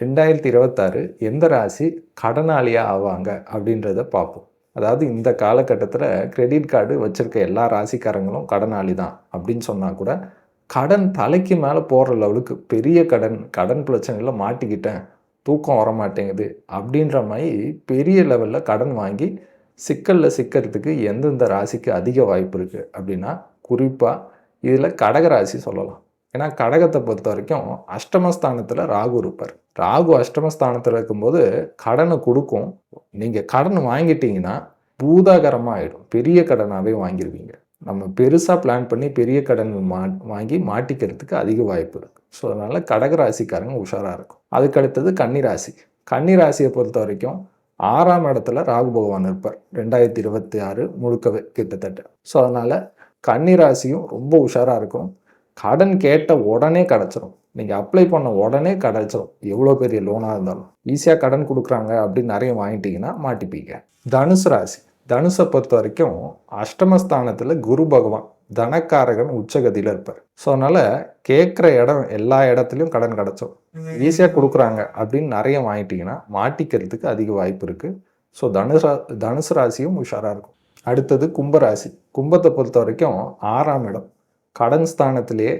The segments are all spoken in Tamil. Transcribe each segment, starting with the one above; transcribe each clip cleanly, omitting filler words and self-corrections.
2026 எந்த ராசி கடனாளியா ஆவாங்க அப்படின்றத பார்ப்போம். அதாவது இந்த காலகட்டத்தில கிரெடிட் கார்டு வச்சிருக்க எல்லா ராசிக்காரங்களும் கடனாளி தான் அப்படின்னு சொன்னா கூட, கடன் தலைக்கு மேல போடுற லெவலுக்கு பெரிய கடன், கடன் பிரச்சனையில மாட்டிக்கிட்டேன், தூக்கம் வரமாட்டேங்குது அப்படின்ற மாரி பெரிய லெவல்ல கடன் வாங்கி சிக்கல்ல சிக்கிறதுக்கு எந்தெந்த ராசிக்கு அதிக வாய்ப்பு இருக்கு அப்படின்னா, குறிப்பா இதில கடக ராசி சொல்லலாம். ஏன்னா கடகத்த பொறுத்தவரைக்கும் அஷ்டமஸ்தானத்தில ராகு இருப்பார். ராகு அஷ்டமஸ்தானத்தில இருக்கும்போது கடன குடுக்கும். நீங்க கடன் வாங்கிட்டீங்கன்னா, பூதாகரமா ஆயிடும். பெரிய கடனாவே வாங்கிருவீங்க. நம்ம பெருசா பிளான் பண்ணி பெரிய கடன் வாங்கி மாட்டிக்கிறதுக்கு அதிக வாய்ப்பு இருக்கு. ஸோ, அதனால கடக ராசிக்காரங்க உஷாரா இருக்கும். அதுக்கு அடுத்தது கன்னி ராசி. கன்னி ராசிய பொறுத்தவரைக்கும் 6ஆம் இடத்துல ராகு பகவான் இருப்பார். 2026 முழுக்கவே கிட்டத்தட்ட. ஸோ, அதனால கன்னி ராசியும் ரொம்ப உஷாரா இருக்கும். கடன் கேட்ட உடனே கிடைச்சிரும். நீங்க அப்ளை பண்ண உடனே கிடைச்சிரும். எவ்வளோ பெரிய லோனா இருந்தாலும். ஈஸியா கடன் குடுக்குறாங்க அப்படின்னு நெறைய வாங்கிட்டீங்கன்னா மாட்டிப்பீங்க. தனுசு ராசி. தனுச பொறுத்தவரைக்கும் அஷ்டமஸ்தானத்தில குரு பகவான் தனக்காரகன் உச்சகதியில இருப்பார். ஸோ, அதனால கேட்குற இடம் எல்லா இடத்துலயும் கடன் கிடைச்சிரும். ஈஸியா குடுக்குறாங்க அப்படின்னு நெறைய வாங்கிட்டீங்கன்னா மாட்டிக்கிறதுக்கு அதிக வாய்ப்பு இருக்கு. ஸோ, தனுசு ராசியும் உஷாரா இருக்கும். அடுத்தது கும்பராசி. கும்பத்த பொறுத்தவரைக்கும் 6ஆம் இடம். கடன் ஸ்தானத்திலேயே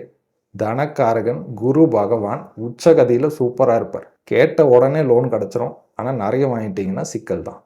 தனக்காரகன் குரு பகவான் உச்சகதியில சூப்பரா இருப்பார். கேட்ட உடனே லோன் கிடைச்சிரும். ஆனா நெறைய வாங்கிட்டீங்கன்னா சிக்கல் தான்.